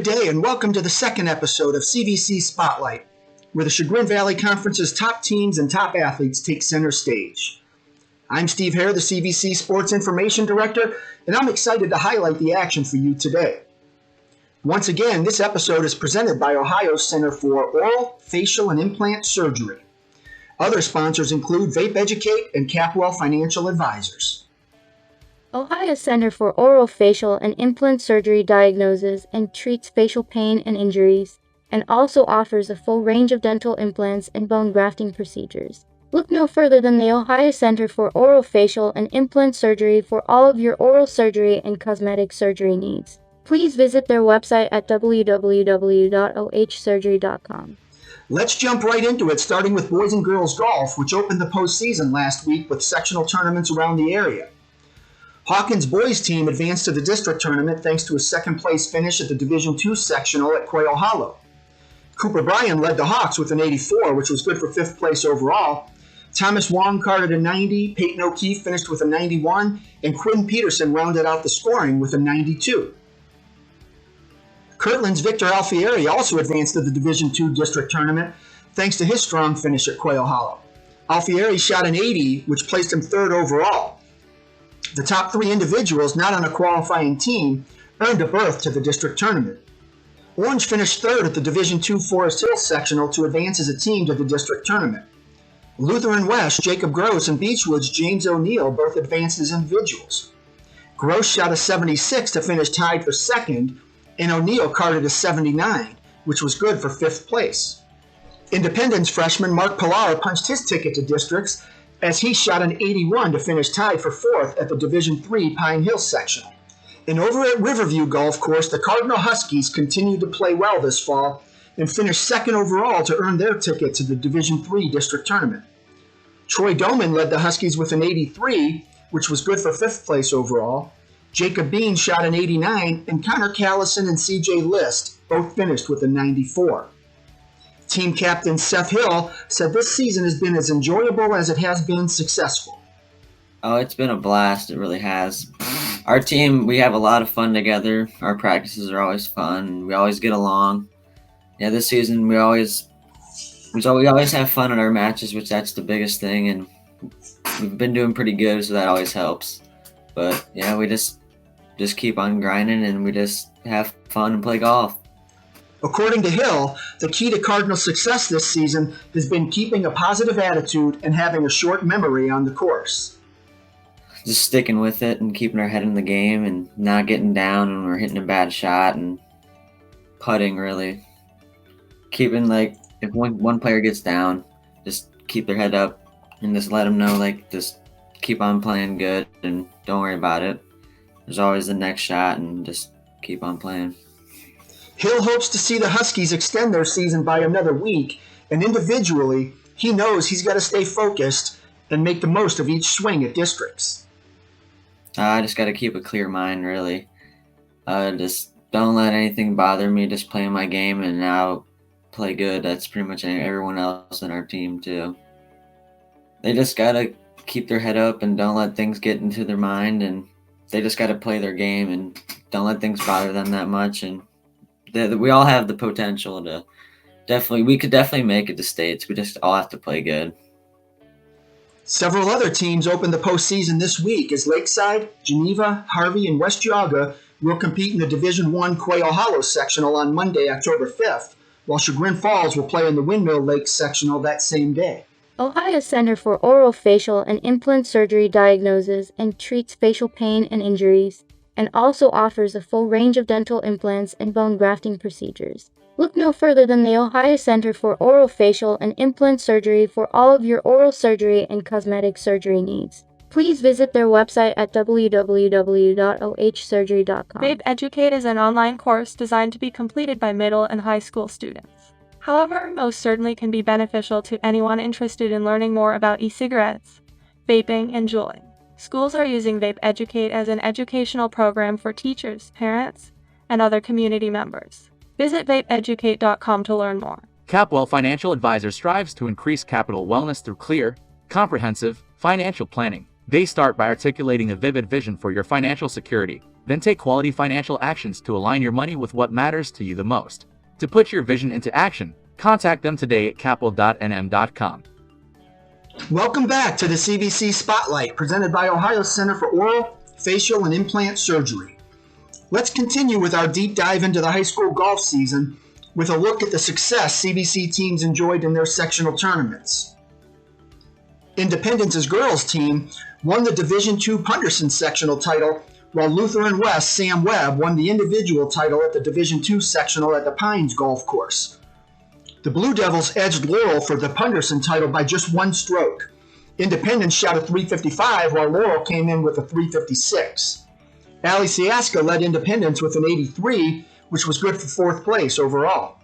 Good day and welcome to the second episode of CVC Spotlight, where the Chagrin Valley Conference's top teams and top athletes take center stage. I'm Steve Hare, the CVC Sports Information Director, and I'm excited to highlight the action for you today. Once again, this episode is presented by Ohio Center for Oral, Facial, and Implant Surgery. Other sponsors include Vape Educate and CAPWELL Financial Advisors. Ohio Center for Oral, Facial, and Implant Surgery diagnoses and treats facial pain and injuries, and also offers a full range of dental implants and bone grafting procedures. Look no further than the Ohio Center for Oral, Facial, and Implant Surgery for all of your oral surgery and cosmetic surgery needs. Please visit their website at www.ohsurgery.com. Let's jump right into it, starting with boys and girls golf, which opened the postseason last week with sectional tournaments around the area. Hawkins' boys team advanced to the district tournament thanks to a second-place finish at the Division II sectional at Quail Hollow. Cooper Bryan led the Hawks with an 84, which was good for fifth place overall. Thomas Wong carded a 90, Peyton O'Keefe finished with a 91, and Quinn Peterson rounded out the scoring with a 92. Kirtland's Victor Alfieri also advanced to the Division II district tournament thanks to his strong finish at Quail Hollow. Alfieri shot an 80, which placed him third overall. The top three individuals not on a qualifying team earned a berth to the district tournament. Orange finished third at the Division II Forest Hill sectional to advance as a team to the district tournament. Lutheran West, Jacob Gross, and Beechwood's James O'Neill both advanced as individuals. Gross shot a 76 to finish tied for second, and O'Neill carded a 79, which was good for fifth place. Independence freshman Mark Pilar punched his ticket to districts as he shot an 81 to finish tied for fourth at the Division III Pine Hill sectional. And over at Riverview Golf Course, the Cardinal Huskies continued to play well this fall and finished second overall to earn their ticket to the Division III district tournament. Troy Doman led the Huskies with an 83, which was good for fifth place overall. Jacob Bean shot an 89, and Connor Callison and CJ List both finished with a 94. Team captain Seth Hill said this season has been as enjoyable as it has been successful. Oh, it's been a blast. It really has. Our team, we have a lot of fun together. Our practices are always fun. We always get along. Yeah, this season we always have fun in our matches, which that's the biggest thing, and we've been doing pretty good, so that always helps. But yeah, we just keep on grinding, and we just have fun and play golf. According to Hill, the key to Cardinal success this season has been keeping a positive attitude and having a short memory on the course. Just sticking with it and keeping our head in the game and not getting down when we're hitting a bad shot and putting, really. Keeping, if one player gets down, just keep their head up and just let them know, just keep on playing good and don't worry about it. There's always the next shot and just keep on playing. Hill hopes to see the Huskies extend their season by another week, and individually, he knows he's got to stay focused and make the most of each swing at districts. I just got to keep a clear mind, really. Just don't let anything bother me, just playing my game, and now play good. That's pretty much everyone else in our team, too. They just got to keep their head up and don't let things get into their mind, and they just got to play their game and don't let things bother them that much, and we all have the potential to we could definitely make it to states. We just all have to play good. Several other teams opened the postseason this week as Lakeside, Geneva, Harvey, and West Geauga will compete in the Division I Quail Hollow sectional on Monday, October 5th, while Chagrin Falls will play in the Windmill Lake sectional that same day. Ohio Center for Oral, Facial, and Implant Surgery diagnoses and treats facial pain and injuries, and also offers a full range of dental implants and bone grafting procedures. Look no further than the Ohio Center for Oral, Facial, and Implant Surgery for all of your oral surgery and cosmetic surgery needs. Please visit their website at www.ohsurgery.com. Vape Educate is an online course designed to be completed by middle and high school students. However, most certainly can be beneficial to anyone interested in learning more about e-cigarettes, vaping, and juuling. Schools are using Vape Educate as an educational program for teachers, parents, and other community members. Visit vapeeducate.com to learn more. CAPWELL Financial Advisor strives to increase capital wellness through clear, comprehensive financial planning. They start by articulating a vivid vision for your financial security. Then take quality financial actions to align your money with what matters to you the most. To put your vision into action, contact them today at CAPWELL.nm.com. Welcome back to the CVC Spotlight, presented by Ohio Center for Oral, Facial, and Implant Surgery. Let's continue with our deep dive into the high school golf season with a look at the success CVC teams enjoyed in their sectional tournaments. Independence's girls team won the Division II Punderson sectional title, while Lutheran West Sam Webb won the individual title at the Division II sectional at the Pines Golf Course. The Blue Devils edged Laurel for the Punderson title by just 1 stroke. Independence shot a .355, while Laurel came in with a .356. Allie Siaska led Independence with an 83, which was good for 4th place overall.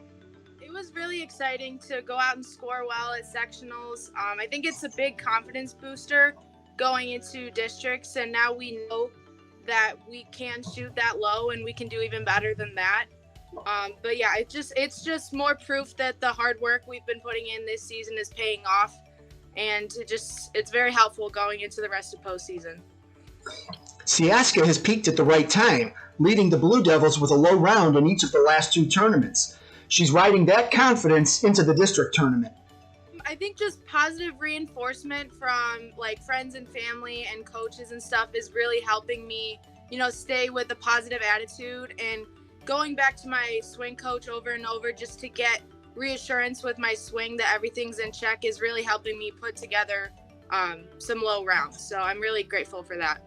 It was really exciting to go out and score well at sectionals. I think it's a big confidence booster going into districts, and now we know that we can shoot that low and we can do even better than that. But yeah, it's just more proof that the hard work we've been putting in this season is paying off, and it's very helpful going into the rest of postseason. Siaska has peaked at the right time, leading the Blue Devils with a low round in each of the last 2 tournaments. She's riding that confidence into the district tournament. I think just positive reinforcement from like friends and family and coaches and stuff is really helping me, stay with a positive attitude, and going back to my swing coach over and over just to get reassurance with my swing that everything's in check is really helping me put together some low rounds. So I'm really grateful for that.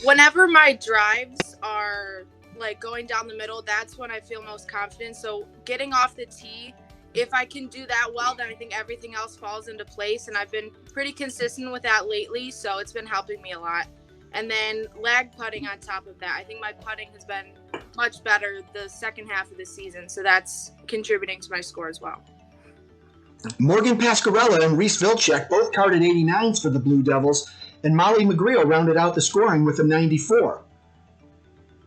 Whenever my drives are like going down the middle, that's when I feel most confident. So getting off the tee, if I can do that well, then I think everything else falls into place. And I've been pretty consistent with that lately, so it's been helping me a lot. And then lag putting on top of that. I think my putting has been much better the second half of the season, so that's contributing to my score as well. Morgan Pascarella and Reese Vilcek both carded 89s for the Blue Devils, and Molly McGreal rounded out the scoring with a 94.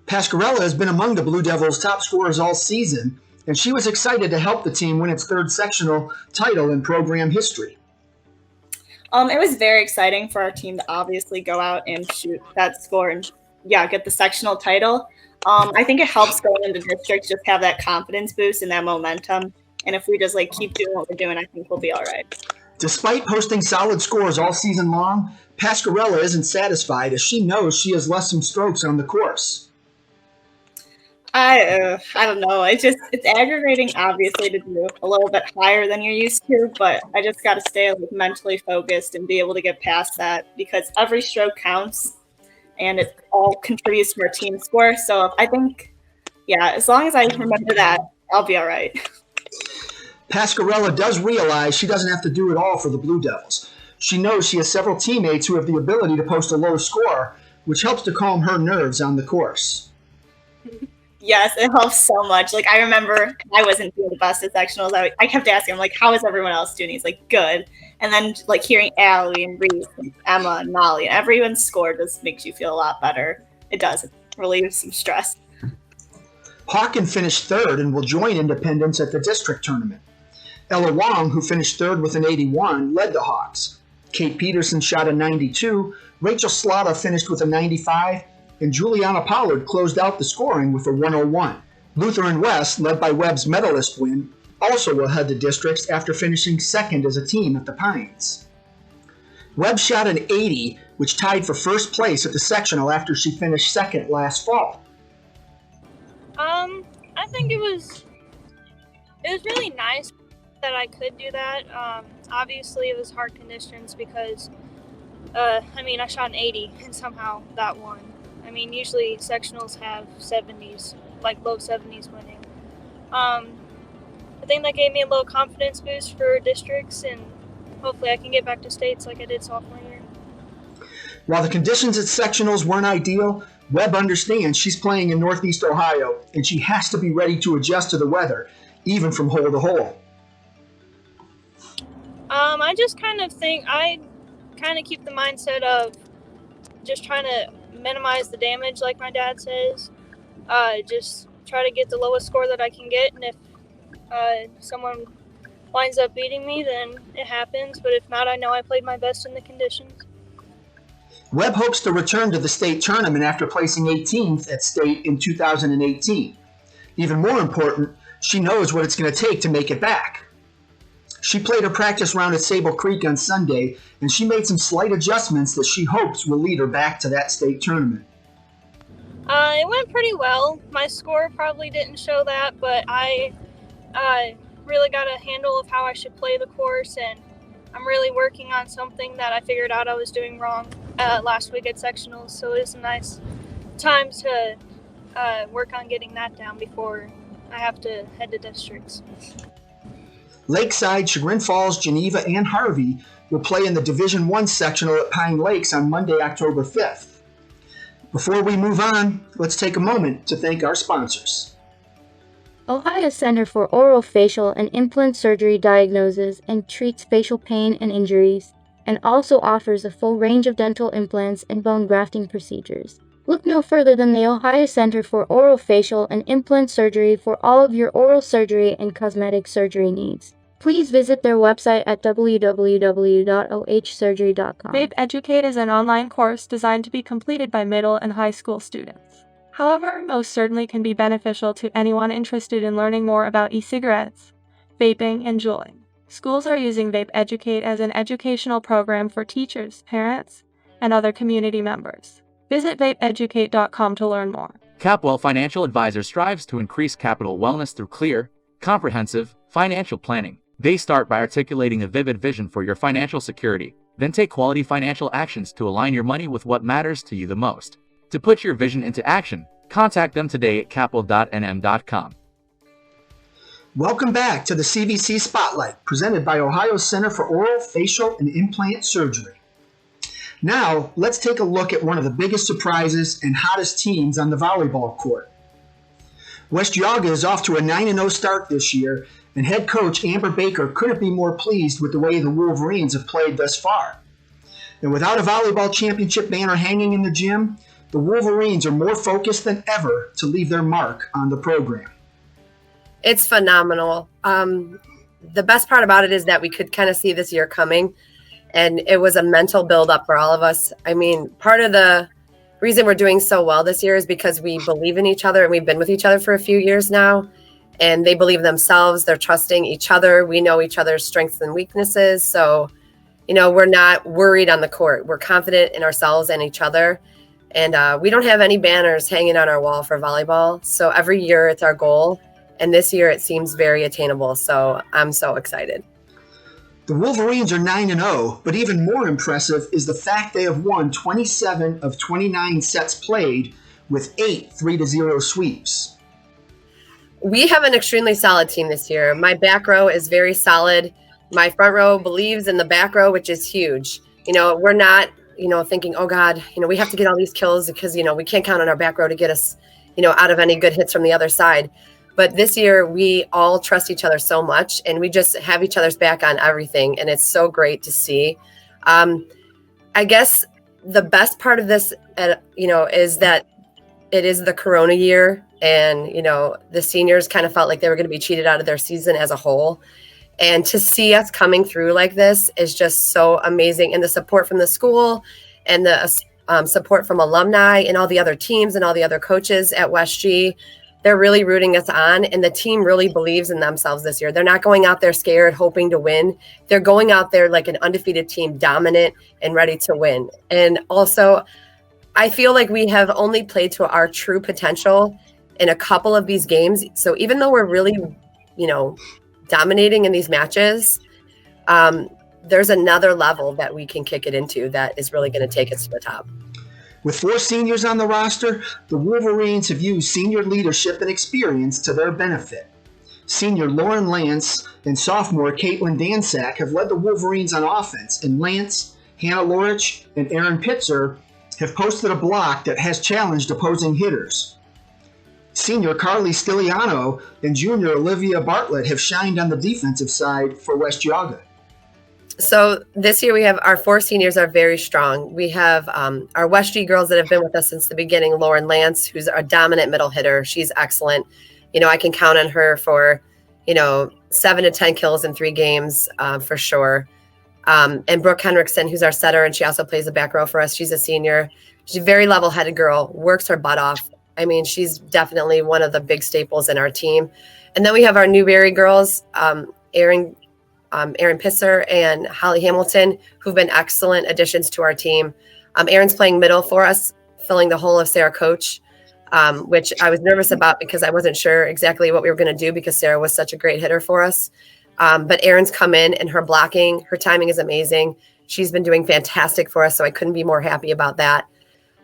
Pascarella has been among the Blue Devils' top scorers all season, and she was excited to help the team win its 3rd sectional title in program history. It was very exciting for our team to obviously go out and shoot that score and, get the sectional title. I think it helps going into districts, just have that confidence boost and that momentum. And if we just keep doing what we're doing, I think we'll be all right. Despite posting solid scores all season long, Pascarella isn't satisfied as she knows she has left some strokes on the course. I don't know. It's aggravating, obviously, to do a little bit higher than you're used to, but I just got to stay mentally focused and be able to get past that, because every stroke counts and it all contributes to our team score. So I think, as long as I remember that, I'll be all right. Pascarella does realize she doesn't have to do it all for the Blue Devils. She knows she has several teammates who have the ability to post a low score, which helps to calm her nerves on the course. Yes, it helps so much. I remember I wasn't doing the best at sectionals. I kept asking him, how is everyone else doing? He's good. And then, hearing Allie and Reese and Emma and Molly, and everyone's score just makes you feel a lot better. It does. It relieves some stress. Hawken finished 3rd and will join Independence at the district tournament. Ella Wong, who finished 3rd with an 81, led the Hawks. Kate Peterson shot a 92, Rachel Slotta finished with a 95, and Juliana Pollard closed out the scoring with a 101. Lutheran West, led by Webb's medalist win, also will head to districts after finishing 2nd as a team at the Pines. Webb shot an 80, which tied for 1st place at the sectional after she finished 2nd last fall. I think it was really nice that I could do that. Obviously, it was hard conditions because, I shot an 80 and somehow that won. Usually sectionals have 70s, low 70s winning. I think that gave me a little confidence boost for districts, and hopefully I can get back to states like I did sophomore year. While the conditions at sectionals weren't ideal, Webb understands she's playing in Northeast Ohio, and she has to be ready to adjust to the weather, even from hole to hole. I just kind of think I keep the mindset of just trying to minimize the damage, like my dad says. Just try to get the lowest score that I can get, and if someone winds up beating me, then it happens. But if not, I know I played my best in the conditions. Webb hopes to return to the state tournament after placing 18th at state in 2018. Even more important, she knows what it's going to take to make it back. She played her practice round at Sable Creek on Sunday, and she made some slight adjustments that she hopes will lead her back to that state tournament. It went pretty well. My score probably didn't show that, but I really got a handle of how I should play the course, and I'm really working on something that I figured out I was doing wrong last week at sectionals, so it was a nice time to work on getting that down before I have to head to districts. Lakeside, Chagrin Falls, Geneva, and Harvey will play in the Division I sectional at Pine Lakes on Monday, October 5th. Before we move on, let's take a moment to thank our sponsors. Ohio Center for Orofacial and Implant Surgery diagnoses and treats facial pain and injuries, and also offers a full range of dental implants and bone grafting procedures. Look no further than the Ohio Center for Orofacial and Implant Surgery for all of your oral surgery and cosmetic surgery needs. Please visit their website at www.ohsurgery.com. Vape Educate is an online course designed to be completed by middle and high school students. However, most certainly can be beneficial to anyone interested in learning more about e-cigarettes, vaping, and juuling. Schools are using Vape Educate as an educational program for teachers, parents, and other community members. Visit vapeeducate.com to learn more. CAPWELL Financial Advisor strives to increase capital wellness through clear, comprehensive financial planning. They start by articulating a vivid vision for your financial security, then take quality financial actions to align your money with what matters to you the most. To put your vision into action, contact them today at CAPWELL.nm.com. Welcome back to the CVC Spotlight, presented by Ohio Center for Oral, Facial, and Implant Surgery. Now, let's take a look at one of the biggest surprises and hottest teams on the volleyball court. West Yaga is off to a 9-0 start this year, and head coach Amber Baker couldn't be more pleased with the way the Wolverines have played thus far. And without a volleyball championship banner hanging in the gym, the Wolverines are more focused than ever to leave their mark on the program. It's phenomenal. The best part about it is that we could kind of see this year coming, and it was a mental build-up for all of us. I mean, part of the reason we're doing so well this year is because we believe in each other, and we've been with each other for a few years now, and they believe themselves. They're trusting each other. We know each other's strengths and weaknesses, so we're not worried on the court. We're confident in ourselves and each other, and we don't have any banners hanging on our wall for volleyball. So every year it's our goal, and this year it seems very attainable. So I'm so excited. The Wolverines are 9-0, but even more impressive is the fact they have won 27 of 29 sets played with 8 3-0 sweeps. We have an extremely solid team this year. My back row is very solid. My front row believes in the back row, which is huge. We're not, thinking, oh God, we have to get all these kills because, we can't count on our back row to get us, out of any good hits from the other side. But this year, we all trust each other so much, and we just have each other's back on everything, and it's so great to see. I guess the best part of this, is that it is the Corona year, and, the seniors kind of felt like they were going to be cheated out of their season as a whole. And to see us coming through like this is just so amazing. And the support from the school and the support from alumni and all the other teams and all the other coaches at West G, they're really rooting us on, and the team really believes in themselves this year. They're not going out there scared, hoping to win. They're going out there like an undefeated team, dominant and ready to win. And also, I feel like we have only played to our true potential in a couple of these games. So even though we're really, dominating in these matches, there's another level that we can kick it into that is really going to take us to the top. With 4 seniors on the roster, the Wolverines have used senior leadership and experience to their benefit. Senior Lauren Lance and sophomore Caitlin Dansack have led the Wolverines on offense, and Lance, Hannah Lorich, and Aaron Pitzer have posted a block that has challenged opposing hitters. Senior Carly Stiliano and junior Olivia Bartlett have shined on the defensive side for West Yaga. So this year we have our 4 seniors are very strong. We have our West G girls that have been with us since the beginning. Lauren Lance, who's a dominant middle hitter. She's excellent. I can count on her for, 7 to 10 kills in 3 games for sure. And Brooke Henriksen, who's our setter, and she also plays the back row for us. She's a senior. She's a very level-headed girl, works her butt off. I mean, she's definitely one of the big staples in our team. And then we have our Newberry girls, Erin Pisser and Holly Hamilton, who've been excellent additions to our team. Erin's playing middle for us, filling the hole of Sarah Coach, which I was nervous about because I wasn't sure exactly what we were going to do because Sarah was such a great hitter for us. But Erin's come in and her blocking, her timing is amazing. She's been doing fantastic for us, so I couldn't be more happy about that.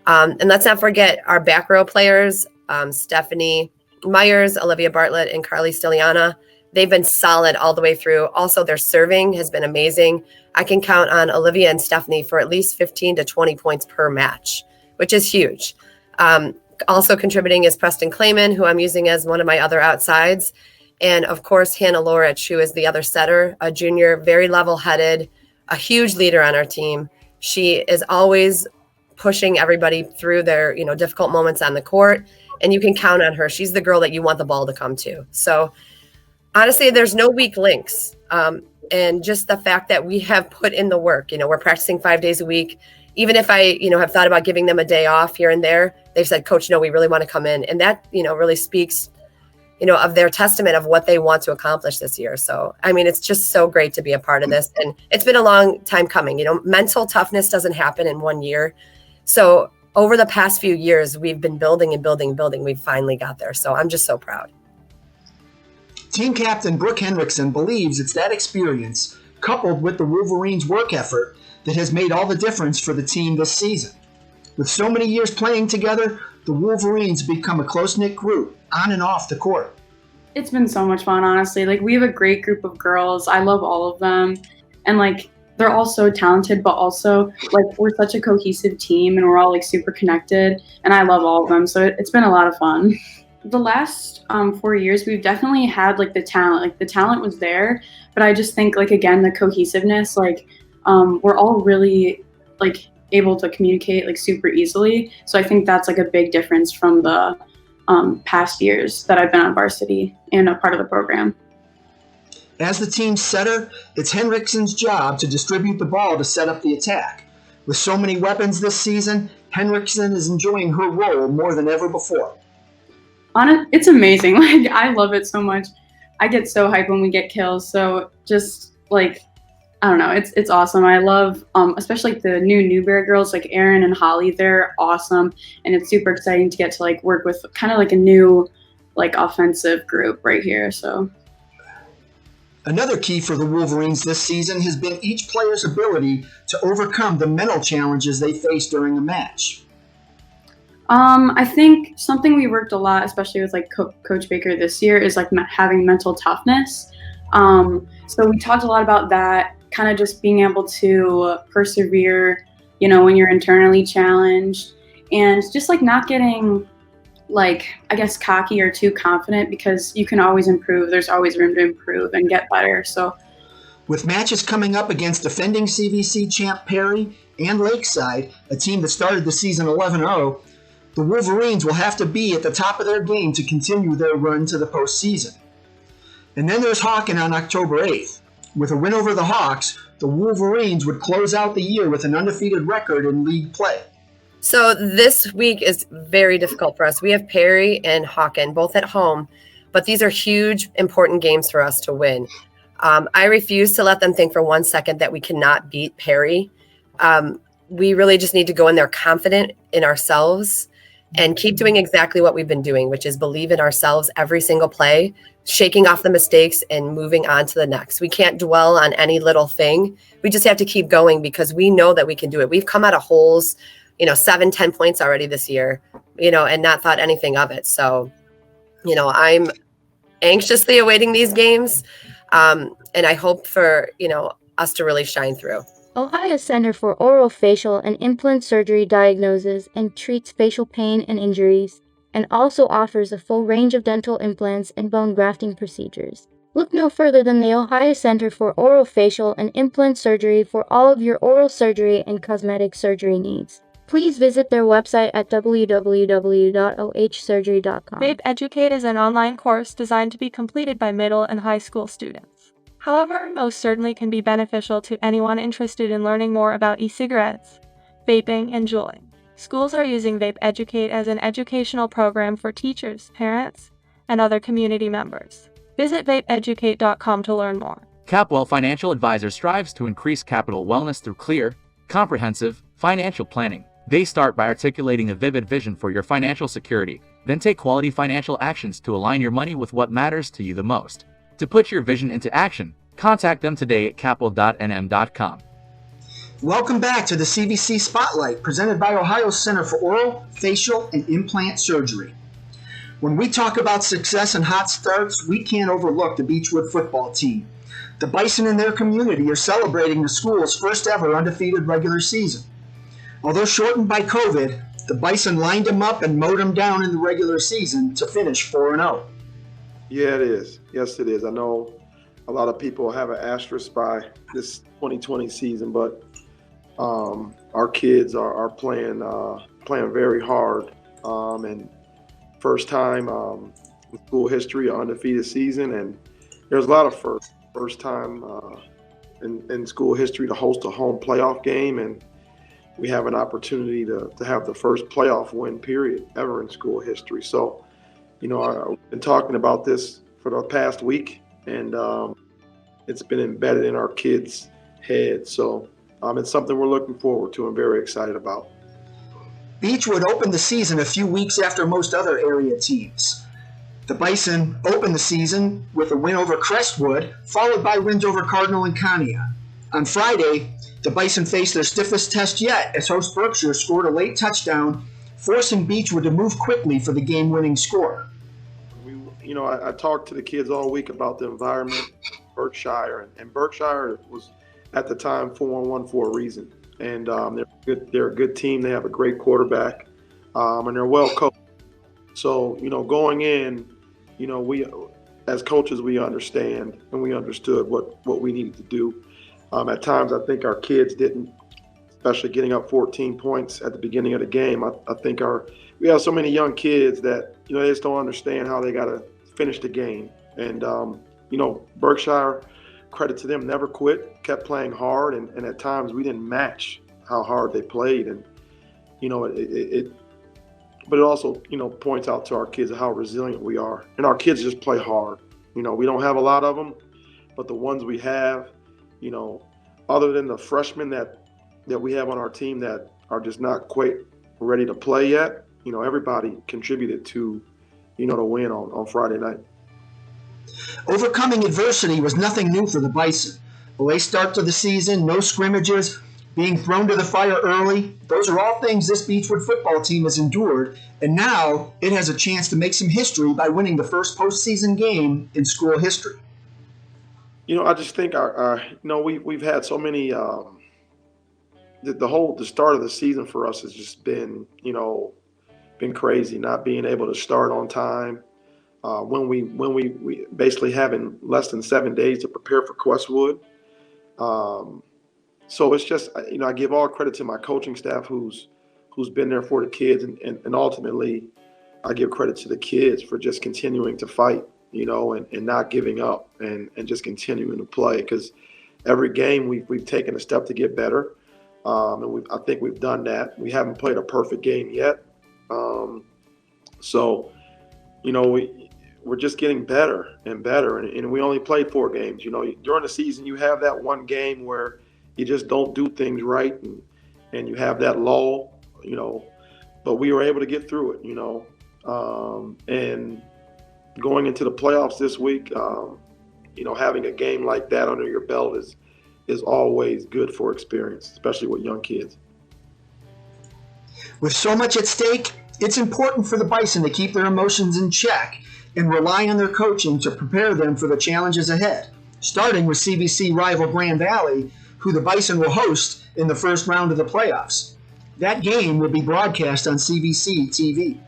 And let's not forget our back row players, Stephanie Myers, Olivia Bartlett, and Carly Stiliana. They've been solid all the way through. Also, their serving has been amazing. I can count on Olivia and Stephanie for at least 15 to 20 points per match, which is huge. Also contributing is Preston Clayman, who I'm using as one of my other outsides. And of course, Hannah Lorich, who is the other setter, a junior, very level-headed, a huge leader on our team. She is always pushing everybody through their, difficult moments on the court, and you can count on her. She's the girl that you want the ball to come to. So honestly, there's no weak links. And just the fact that we have put in the work, we're practicing 5 days a week. Even if I, have thought about giving them a day off here and there, they've said, Coach, no, we really want to come in. And that, really speaks, of their testament of what they want to accomplish this year. So, I mean, it's just so great to be a part of this. And it's been a long time coming. Mental toughness doesn't happen in 1 year. So over the past few years, we've been building and building and building. We finally got there. So I'm just so proud. Team captain Brooke Henriksen believes it's that experience, coupled with the Wolverines' work effort, that has made all the difference for the team this season. With so many years playing together, the Wolverines become a close-knit group, on and off the court. It's been so much fun, honestly. We have a great group of girls. I love all of them. And, they're all so talented, but also, we're such a cohesive team, and we're all, super connected. And I love all of them, so it's been a lot of fun. The last 4 years, we've definitely had, the talent. The talent was there, but I just think, again, the cohesiveness, we're all really, able to communicate, super easily. So I think that's, a big difference from the past years that I've been on varsity and a part of the program. As the team's setter, it's Henriksen's job to distribute the ball to set up the attack. With so many weapons this season, Henriksen is enjoying her role more than ever before. It's amazing. I love it so much. I get so hyped when we get kills. So just I don't know, it's awesome. I love, especially the new Newberry girls, Erin and Holly. They're awesome, and it's super exciting to get to work with kind of a new, offensive group right here. So. Another key for the Wolverines this season has been each player's ability to overcome the mental challenges they face during a match. I think something we worked a lot, especially with Coach Baker this year, is having mental toughness. So we talked a lot about that, kind of just being able to persevere, when you're internally challenged, and just not getting I guess cocky or too confident, because you can always improve. There's always room to improve and get better. So with matches coming up against defending CVC champ Perry and Lakeside, a team that started the season 11-0, the Wolverines will have to be at the top of their game to continue their run to the postseason. And then there's Hawken on October 8th. With a win over the Hawks, the Wolverines would close out the year with an undefeated record in league play. So this week is very difficult for us. We have Perry and Hawken both at home, but these are huge, important games for us to win. I refuse to let them think for 1 second that we cannot beat Perry. We really just need to go in there confident in ourselves and keep doing exactly what we've been doing, which is believe in ourselves every single play, shaking off the mistakes and moving on to the next. We can't dwell on any little thing. We just have to keep going because we know that we can do it. We've come out of holes, 7-10 points already this year, and not thought anything of it. So, I'm anxiously awaiting these games. And I hope for, us to really shine through. Ohio Center for Oral Facial and Implant Surgery diagnoses and treats facial pain and injuries, and also offers a full range of dental implants and bone grafting procedures. Look no further than the Ohio Center for Oral Facial and Implant Surgery for all of your oral surgery and cosmetic surgery needs. Please visit their website at www.ohsurgery.com. Vape Educate is an online course designed to be completed by middle and high school students. However, most certainly can be beneficial to anyone interested in learning more about e-cigarettes, vaping, and juuling. Schools are using Vape Educate as an educational program for teachers, parents, and other community members. Visit vapeeducate.com to learn more. CAPWELL Financial Advisor strives to increase capital wellness through clear, comprehensive financial planning. They start by articulating a vivid vision for your financial security, then take quality financial actions to align your money with what matters to you the most. To put your vision into action, contact them today at capwell.nm.com. Welcome back to the CVC Spotlight, presented by Ohio Center for Oral, Facial, and Implant Surgery. When we talk about success and hot starts, we can't overlook the Beechwood football team. The Bison and their community are celebrating the school's first ever undefeated regular season. Although shortened by COVID, the Bison lined them up and mowed them down in the regular season to finish 4-0. Yeah, it is. Yes, it is. I know a lot of people have an asterisk by this 2020 season, but our kids are playing very hard, and first time in school history, an undefeated season, and there's a lot of first time in school history to host a home playoff game, and we have an opportunity to have the first playoff win period ever in school history. So, I've been talking about this for the past week, and it's been embedded in our kids' heads. So it's something we're looking forward to and very excited about. Beechwood opened the season a few weeks after most other area teams. The Bison opened the season with a win over Crestwood, followed by wins over Cardinal and Conneaut. On Friday, the Bison faced their stiffest test yet as host Berkshire scored a late touchdown, forcing Beechwood to move quickly for the game-winning score. I talked to the kids all week about the environment, Berkshire, and Berkshire was at the time 4-1 for a reason. And they're a good team. They have a great quarterback, and they're well coached. So, going in, we as coaches, we understand and we understood what we needed to do. At times, I think our kids didn't, especially getting up 14 points at the beginning of the game. I think we have so many young kids that, they just don't understand how they got to finish the game. And, Berkshire, credit to them, never quit, kept playing hard. And at times we didn't match how hard they played. And, but it also, points out to our kids how resilient we are. And our kids just play hard. We don't have a lot of them, but the ones we have, other than the freshmen that we have on our team that are just not quite ready to play yet, everybody contributed to, the win on Friday night. Overcoming adversity was nothing new for the Bison. A late start to the season, no scrimmages, being thrown to the fire early, those are all things this Beechwood football team has endured, and now it has a chance to make some history by winning the first postseason game in school history. I just think we've had so many. The start of the season for us has just been been crazy. Not being able to start on time, when we basically having less than 7 days to prepare for Questwood. So it's just I give all credit to my coaching staff who's been there for the kids, and ultimately I give credit to the kids for just continuing to fight. And not giving up and just continuing to play, because every game we've taken a step to get better. And I think we've done that. We haven't played a perfect game yet. So, we're just getting better and better. And we only played 4 games. During the season, you have that one game where you just don't do things right and you have that lull, but we were able to get through it, and going into the playoffs this week, having a game like that under your belt is always good for experience, especially with young kids. With so much at stake, it's important for the Bison to keep their emotions in check and rely on their coaching to prepare them for the challenges ahead, starting with CVC rival Grand Valley, who the Bison will host in the first round of the playoffs. That game will be broadcast on CVC TV.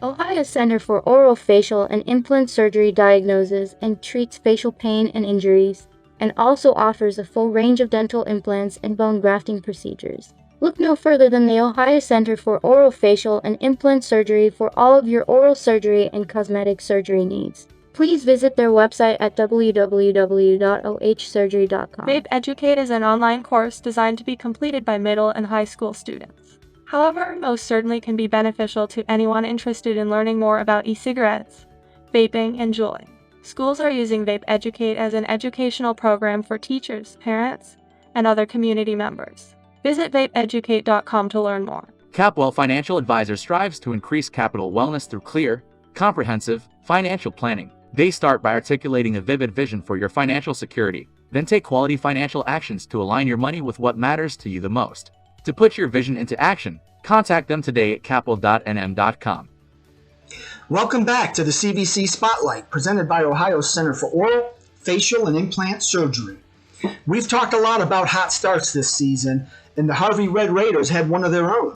Ohio Center for Oral, Facial, and Implant Surgery diagnoses and treats facial pain and injuries, and also offers a full range of dental implants and bone grafting procedures. Look no further than the Ohio Center for Oral, Facial, and Implant Surgery for all of your oral surgery and cosmetic surgery needs. Please visit their website at www.ohsurgery.com. Vape Educate is an online course designed to be completed by middle and high school students. However, most certainly can be beneficial to anyone interested in learning more about e-cigarettes, vaping, and juuling. Schools are using Vape Educate as an educational program for teachers, parents, and other community members. Visit vapeeducate.com to learn more. CAPWELL Financial Advisor strives to increase capital wellness through clear, comprehensive financial planning. They start by articulating a vivid vision for your financial security, then take quality financial actions to align your money with what matters to you the most. To put your vision into action, contact them today at capwell.nm.com. Welcome back to the CVC Spotlight, presented by Ohio Center for Oral, Facial, and Implant Surgery. We've talked a lot about hot starts this season, and the Harvey Red Raiders had one of their own.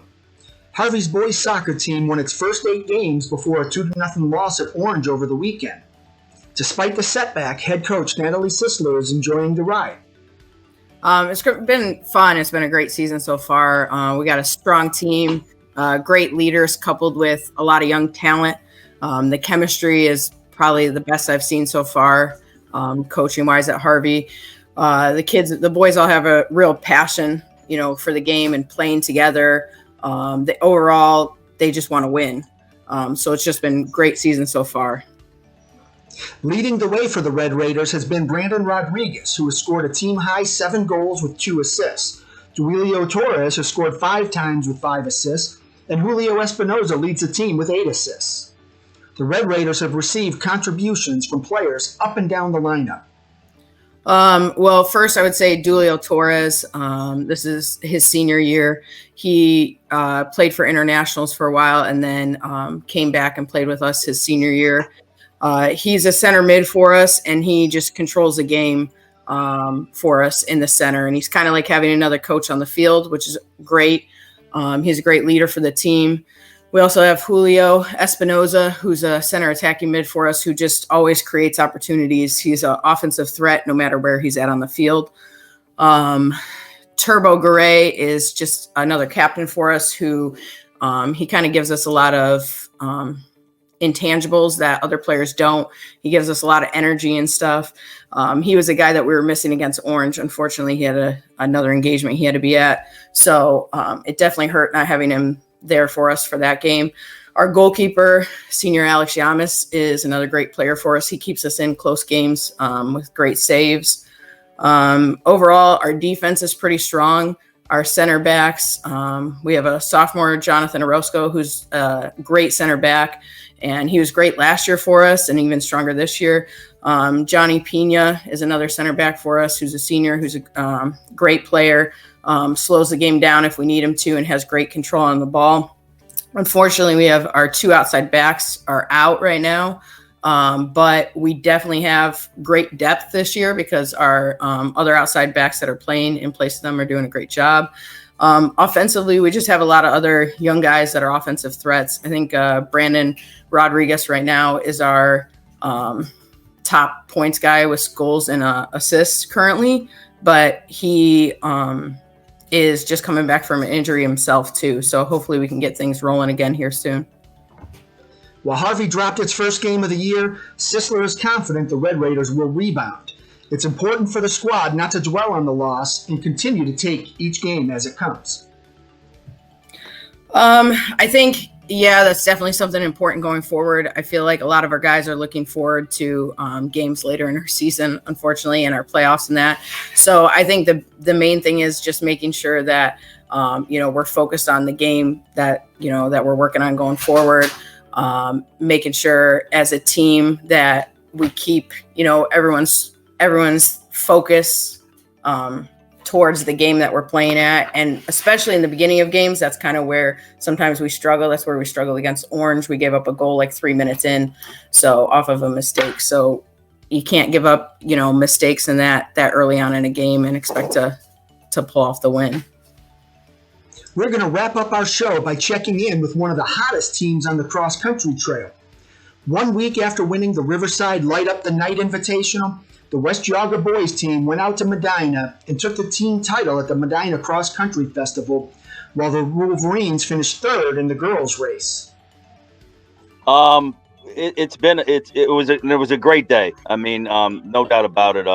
Harvey's boys soccer team won its first 8 games before a 2-0 loss at Orange over the weekend. Despite the setback, head coach Natalie Sisler is enjoying the ride. It's been fun. It's been a great season so far. We got a strong team, great leaders coupled with a lot of young talent. The chemistry is probably the best I've seen so far, coaching-wise at Harvey. The boys all have a real passion, for the game and playing together. Overall, they just want to win. So it's just been a great season so far. Leading the way for the Red Raiders has been Brandon Rodriguez, who has scored a team-high 7 goals with 2 assists. Duilio Torres has scored 5 times with 5 assists, and Julio Espinoza leads the team with 8 assists. The Red Raiders have received contributions from players up and down the lineup. Well, first I would say Duilio Torres. This is his senior year. He played for internationals for a while and then came back and played with us his senior year. He's a center mid for us, and he just controls the game for us in the center. And he's kind of like having another coach on the field, which is great. He's a great leader for the team. We also have Julio Espinoza, who's a center attacking mid for us, who just always creates opportunities. He's an offensive threat no matter where he's at on the field. Turbo Garay is just another captain for us who he kind of gives us a lot of intangibles that other players don't. He gives us a lot of energy and stuff. He was a guy that we were missing against Orange. Unfortunately, he had another engagement he had to be at. So it definitely hurt not having him there for us for that game. Our goalkeeper, senior Alex Yamas, is another great player for us. He keeps us in close games with great saves. Overall, our defense is pretty strong. Our center backs, we have a sophomore, Jonathan Orozco, who's a great center back, and he was great last year for us and even stronger this year. Johnny Pena is another center back for us who's a senior, who's a great player, slows the game down if we need him to, and has great control on the ball. Unfortunately, we have our 2 outside backs are out right now, but we definitely have great depth this year because our other outside backs that are playing in place of them are doing a great job. Offensively, we just have a lot of other young guys that are offensive threats. I think Brandon Rodriguez right now is our top points guy with goals and assists currently, but he is just coming back from an injury himself too. So hopefully we can get things rolling again here soon. While Harvey dropped its first game of the year, Sisler is confident the Red Raiders will rebound. It's important for the squad not to dwell on the loss and continue to take each game as it comes. I think, that's definitely something important going forward. I feel like a lot of our guys are looking forward to games later in our season, unfortunately, and our playoffs and that. So I think the main thing is just making sure that, we're focused on the game that we're working on going forward. Making sure as a team that we keep, everyone's focus towards the game that we're playing at. And especially in the beginning of games, that's kind of where sometimes we struggle. That's where we struggled against Orange. We gave up a goal like 3 minutes in, so off of a mistake. So you can't give up, mistakes in that early on in a game and expect to pull off the win. We're going to wrap up our show by checking in with one of the hottest teams on the cross-country trail. 1 week after winning the Riverside Light Up the Night Invitational, the West Geauga boys team went out to Medina and took the team title at the Medina Cross Country Festival, while the Wolverines finished third in the girls' race. it was a great day. I mean, no doubt about it.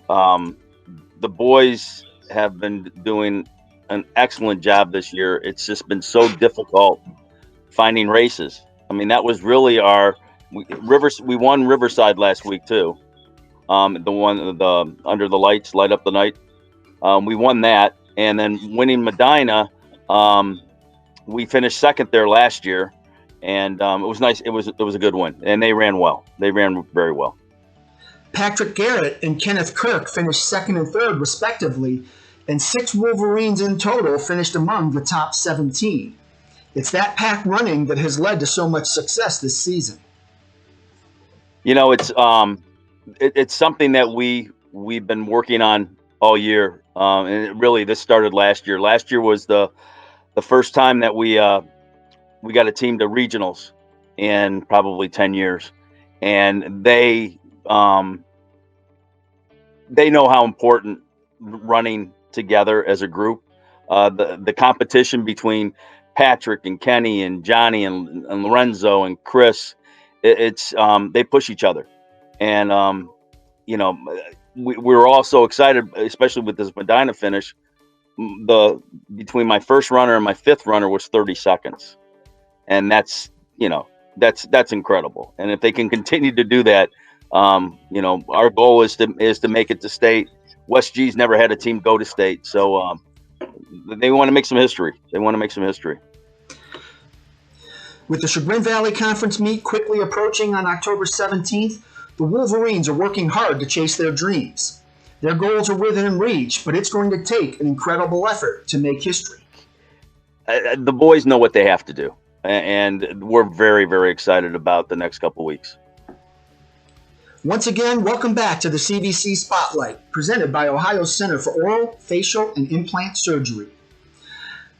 The boys have been doing an excellent job this year. It's just been so difficult finding races. I mean, that was really we won Riverside last week too. The Under the Lights, Light Up the Night. We won that, and then winning Medina. We finished second there last year, and it was nice. It was a good win, and they ran well. They ran very well. Patrick Garrett and Kenneth Kirk finished second and third, respectively, and 6 Wolverines in total finished among the top 17. It's that pack running that has led to so much success this season. You know, it's something that we've been working on all year, and this started last year. Last year was the first time that we got a team to regionals in probably 10 years, and they know how important running together as a group. The competition between Patrick and Kenny and Johnny and Lorenzo and Chris, they push each other, and we're all so excited, especially with this Medina finish. Between my first runner and my fifth runner was 30 seconds, and that's incredible. And if they can continue to do that, our goal is to make it to state. West G's never had a team go to state, so they want to make some history. With the Chagrin Valley Conference meet quickly approaching on October 17th, the Wolverines are working hard to chase their dreams. Their goals are within reach, but it's going to take an incredible effort to make history. The boys know what they have to do, and we're very, very excited about the next couple of weeks. Once again, welcome back to the CVC Spotlight, presented by Ohio Center for Oral, Facial, and Implant Surgery.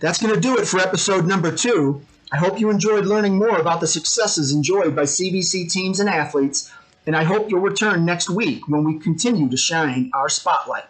That's going to do it for episode number 2. I hope you enjoyed learning more about the successes enjoyed by CVC teams and athletes, and I hope you'll return next week when we continue to shine our spotlight.